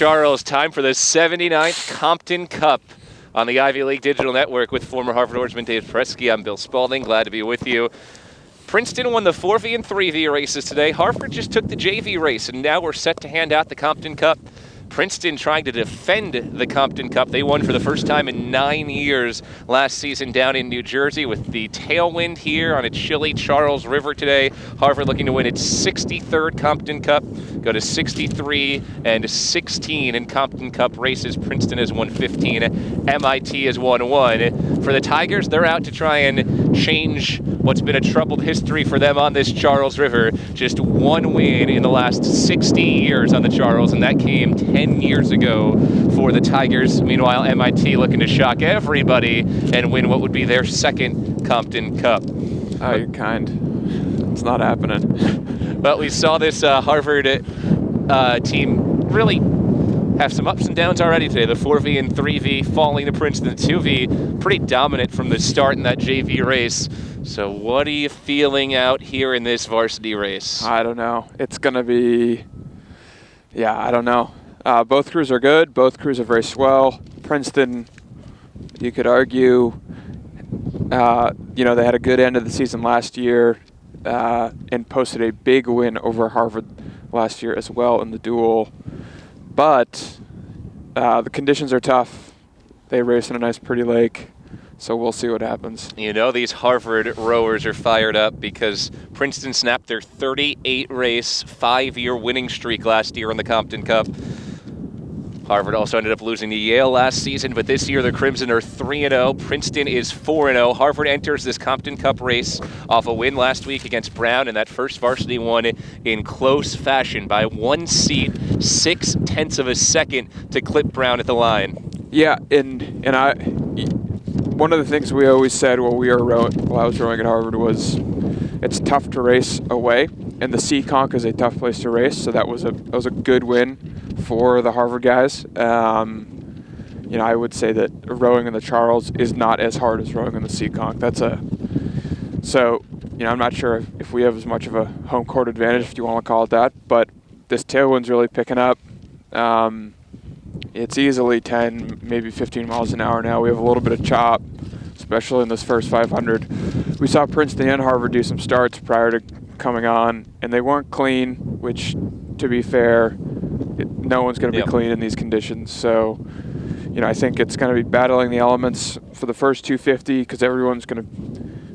Charles, time for the 79th Compton Cup on the Ivy League Digital Network with former Harvard oarsman Dave Presky. I'm Bill Spalding. Glad to be with you. Princeton won the 4V and 3V races today. Harvard just took the JV race, and now we're set to hand out the Compton Cup. Princeton trying to defend the Compton Cup. They won for the first time in 9 years last season down in New Jersey with the tailwind here on a chilly Charles River today. Harvard looking to win its 63rd Compton Cup, go to 63 and 16 in Compton Cup races. Princeton has won 15. MIT has won 1. For the Tigers, they're out to try and change what's been a troubled history for them on this Charles River. Just one win in the last 60 years on the Charles, and that came 10 years ago for the Tigers. Meanwhile, MIT looking to shock everybody and win what would be their second Compton Cup. Oh, you're kind. It's not happening. But we saw this Harvard team really have some ups and downs already today. The 4V and 3V falling to Princeton. The 2V pretty dominant from the start in that JV race. So what are you feeling out here in this varsity race? I don't know. It's going to be, I don't know. Both crews are good. Both crews are very swell. Princeton, you could argue, they had a good end of the season last year and posted a big win over Harvard last year as well in the duel. But the conditions are tough. They race in a nice pretty lake. So we'll see what happens. You know, these Harvard rowers are fired up because Princeton snapped their 38-race, 5-year winning streak last year in the Compton Cup. Harvard also ended up losing to Yale last season, but this year the Crimson are 3-0. Princeton is 4-0. Harvard enters this Compton Cup race off a win last week against Brown in that first varsity one in close fashion by 1 seat, 0.6 of a second to clip Brown at the line. Yeah, one of the things we always said while I was rowing at Harvard was it's tough to race away, and the Seekonk is a tough place to race. So that was a good win for the Harvard guys. I would say that rowing in the Charles is not as hard as rowing in the Seekonk. I'm not sure if we have as much of a home court advantage, if you want to call it that, but this tailwind's really picking up. It's easily 10, maybe 15 miles an hour now. We have a little bit of chop, especially in this first 500. We saw Princeton and Harvard do some starts prior to coming on, and they weren't clean, which, to be fair, no one's going to be clean in these conditions. So, I think it's going to be battling the elements for the first 250 because everyone's going to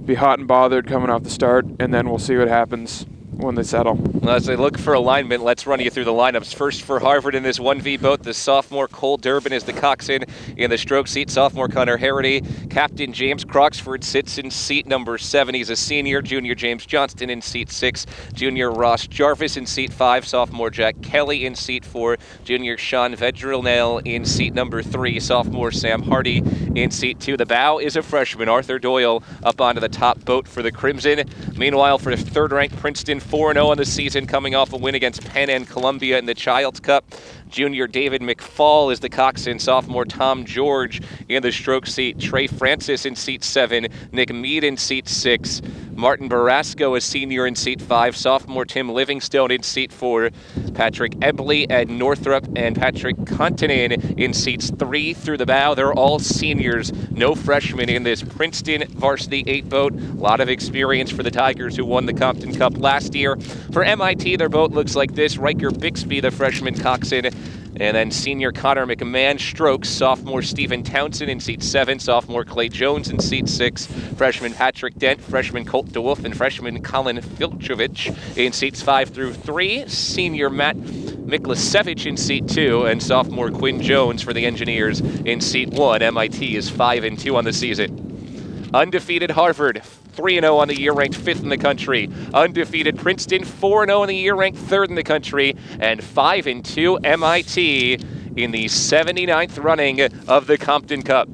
be hot and bothered coming off the start, and then we'll see what happens when they settle. Well, as they look for alignment, let's run you through the lineups. First for Harvard in this 1V boat, the sophomore Cole Durbin is the coxswain. In the stroke seat, sophomore Connor Harity. Captain James Croxford sits in seat number 7. He's a senior. Junior James Johnston in seat 6. Junior Ross Jarvis in seat 5. Sophomore Jack Kelly in seat 4. Junior Sean Vedrilnell in seat number 3. Sophomore Sam Hardy in seat 2. The bow is a freshman, Arthur Doyle, up onto the top boat for the Crimson. Meanwhile, for third-ranked Princeton, 4-0 on the season, coming off a win against Penn and Columbia in the Child's Cup. Junior David McFall is the coxswain. Sophomore Tom George in the stroke seat. Trey Francis in seat 7. Nick Mead in seat 6. Martin Barasco, a senior, in seat 5. Sophomore Tim Livingstone in seat 4. Patrick Ebley, Ed Northrup, and Patrick Kontanen in seats 3 through the bow. They're all seniors. No freshmen in this Princeton varsity 8 boat. A lot of experience for the Tigers, who won the Compton Cup last year. For MIT, their boat looks like this. Riker Bixby, the freshman coxswain. And then senior Connor McMahon strokes. Sophomore Stephen Townsend in seat 7. Sophomore Clay Jones in seat 6. Freshman Patrick Dent. Freshman Colt DeWolf. And freshman Colin Filchovich in seats 5 through 3. Senior Matt Miklasevich in seat 2. And sophomore Quinn Jones for the Engineers in seat 1. MIT is 5-2 on the season. Undefeated Harvard, 3-0 on the year, ranked 5th in the country. Undefeated Princeton, 4-0 on the year, ranked 3rd in the country. And 5-2 MIT in the 79th running of the Compton Cup.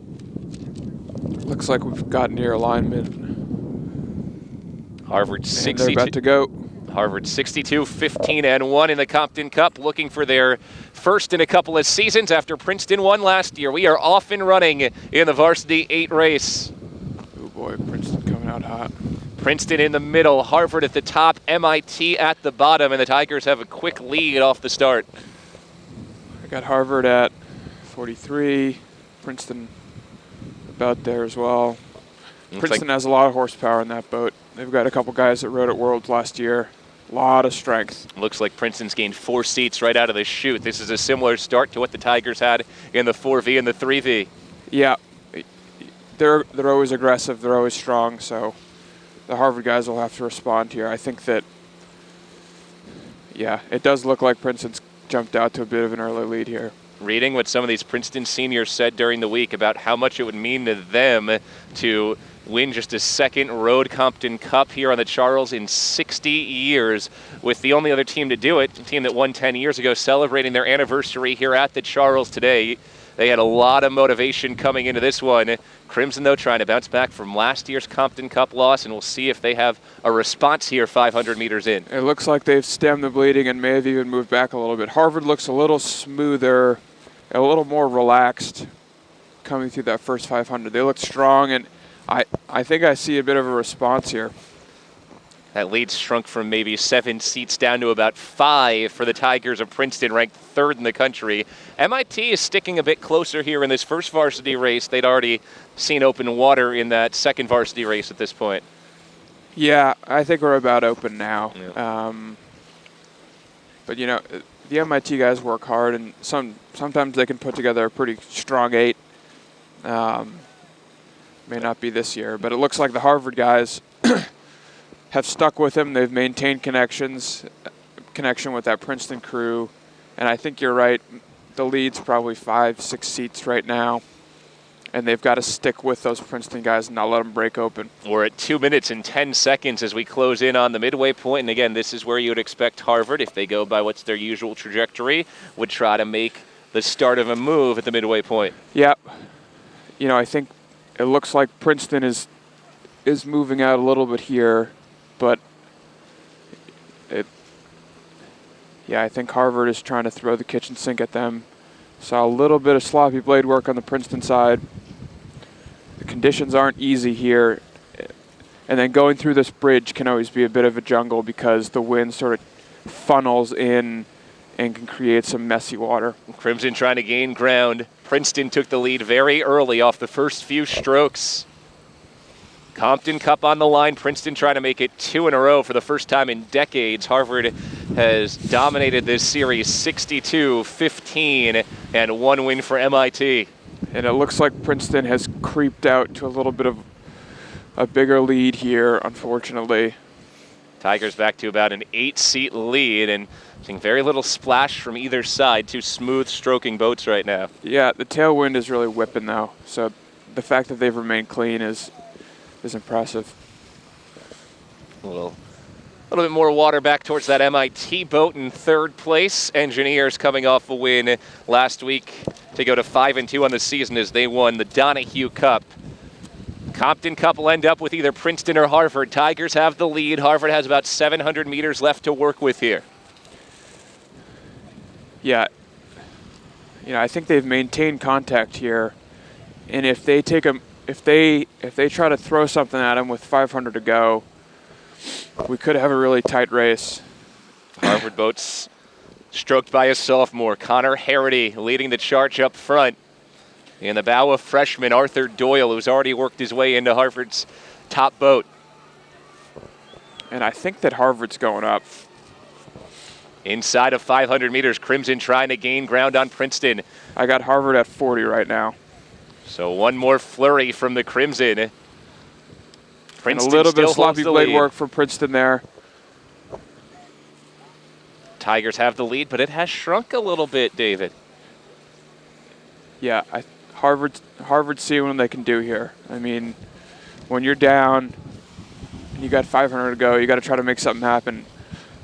Looks like we've gotten near alignment. Harvard 62. They're about to go. Harvard 62, 15-1 in the Compton Cup, looking for their first in a couple of seasons after Princeton won last year. We are off and running in the Varsity 8 race. Oh boy, Princeton coming out hot. Princeton in the middle, Harvard at the top, MIT at the bottom, and the Tigers have a quick lead off the start. got Harvard at 43, Princeton about there as well. Princeton has a lot of horsepower in that boat. They've got a couple guys that rode at Worlds last year. A lot of strength. Looks like Princeton's gained 4 seats right out of the chute. This is a similar start to what the Tigers had in the 4V and the 3V. Yeah, they're always aggressive. They're always strong. So the Harvard guys will have to respond here. I think that, yeah, it does look like Princeton's jumped out to a bit of an early lead here. Reading what some of these Princeton seniors said during the week about how much it would mean to them to win just a second Road Compton Cup here on the Charles in 60 years, with the only other team to do it, a team that won 10 years ago, celebrating their anniversary here at the Charles today. They had a lot of motivation coming into this one. Crimson, though, trying to bounce back from last year's Compton Cup loss, and we'll see if they have a response here 500 meters in. It looks like they've stemmed the bleeding and may have even moved back a little bit. Harvard looks a little smoother, a little more relaxed coming through that first 500. They look strong, and I think I see a bit of a response here. That lead shrunk from maybe 7 seats down to about 5 for the Tigers of Princeton, ranked 3rd in the country. MIT is sticking a bit closer here in this first varsity race. They'd already seen open water in that second varsity race at this point. Yeah, I think we're about open now. Yeah. But, you know, the MIT guys work hard, and sometimes they can put together a pretty strong 8. May not be this year, but it looks like the Harvard guys have stuck with him. They've maintained connection with that Princeton crew, and I think you're right. The lead's probably 5-6 seats right now, and they've got to stick with those Princeton guys and not let them break open. We're at 2 minutes and 10 seconds as we close in on the midway point, and again, this is where you would expect Harvard, if they go by what's their usual trajectory, would try to make the start of a move at the midway point. Yep. You know, I think it looks like Princeton is moving out a little bit here, but I think Harvard is trying to throw the kitchen sink at them. Saw a little bit of sloppy blade work on the Princeton side. The conditions aren't easy here, and then going through this bridge can always be a bit of a jungle because the wind sort of funnels in and can create some messy water. Crimson trying to gain ground. Princeton took the lead very early off the first few strokes. Compton Cup on the line. Princeton trying to make it 2 in a row for the first time in decades. Harvard has dominated this series 62-15 and 1 win for MIT. And it looks like Princeton has creeped out to a little bit of a bigger lead here, unfortunately. Tigers back to about an 8-seat lead and seeing very little splash from either side. 2 smooth stroking boats right now. Yeah, the tailwind is really whipping though. So the fact that they've remained clean is impressive. A little bit more water back towards that MIT boat in 3rd place. Engineers coming off a win last week to go to 5-2 on the season as they won the Donahue Cup. Compton Cup will end up with either Princeton or Harvard. Tigers have the lead. Harvard has about 700 meters left to work with here. Yeah. You know, I think they've maintained contact here, and if they take a if they try to throw something at him with 500 to go, we could have a really tight race. Harvard boats stroked by a sophomore, Connor Harity, leading the charge up front. In the bow of freshman Arthur Doyle, who's already worked his way into Harvard's top boat. And I think that Harvard's going up. Inside of 500 meters, Crimson trying to gain ground on Princeton. I got Harvard at 40 right now. So one more flurry from the Crimson. Princeton and a little bit of sloppy blade work for Princeton there. Tigers have the lead, but it has shrunk a little bit, David. Yeah, Harvard's seeing what they can do here. I mean, when you're down and you got 500 to go, you got to try to make something happen.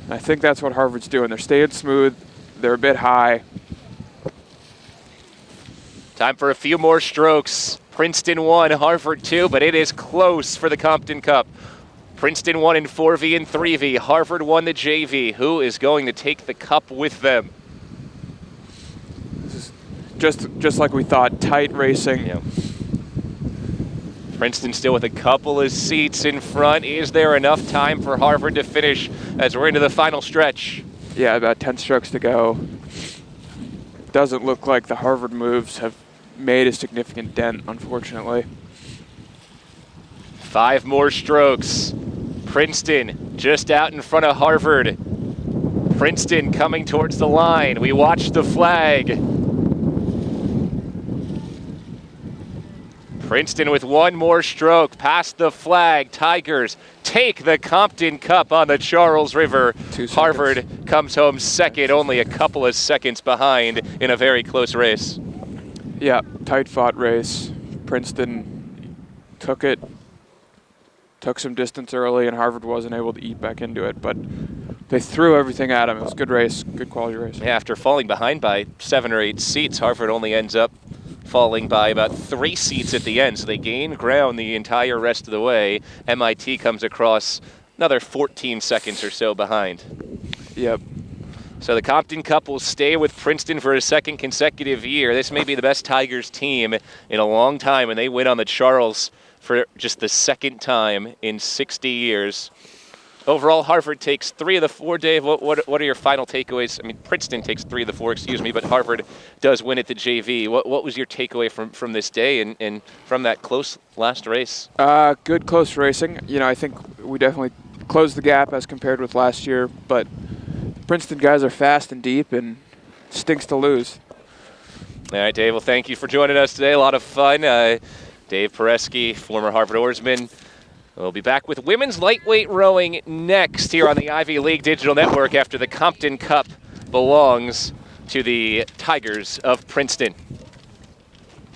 And I think that's what Harvard's doing. They're staying smooth. They're a bit high. Time for a few more strokes. Princeton 1, Harvard 2, but it is close for the Compton Cup. Princeton won in 4V and 3V. Harvard won the JV. Who is going to take the cup with them? This is just like we thought, tight racing. Yeah. Princeton still with a couple of seats in front. Is there enough time for Harvard to finish as we're into the final stretch? Yeah, about 10 strokes to go. doesn't look like the Harvard moves have made a significant dent, unfortunately. 5 more strokes. Princeton just out in front of Harvard. Princeton coming towards the line. We watch the flag. Princeton with 1 more stroke past the flag. Tigers take the Compton Cup on the Charles River. Harvard comes home second, only a couple of seconds behind in a very close race. Yeah, tight fought race. Princeton took some distance early, and Harvard wasn't able to eat back into it, but they threw everything at him. It was a good race, good quality race. Yeah, after falling behind by 7 or 8 seats, Harvard only ends up falling by about 3 seats at the end, so they gain ground the entire rest of the way. MIT comes across another 14 seconds or so behind. Yep. So the Compton Cup will stay with Princeton for a second consecutive year. This may be the best Tigers team in a long time, and they win on the Charles for just the second time in 60 years. Overall, Harvard takes 3 of the 4, Dave. What are your final takeaways? I mean, Princeton takes 3 of the 4, but Harvard does win at the JV. What was your takeaway from this day and from that close last race? Good close racing. You know, I think we definitely closed the gap as compared with last year, but Princeton guys are fast and deep, and stinks to lose. All right, Dave. Well, thank you for joining us today. A lot of fun. Dave Paresky, former Harvard oarsman. We'll be back with women's lightweight rowing next here on the Ivy League Digital Network after the Compton Cup belongs to the Tigers of Princeton.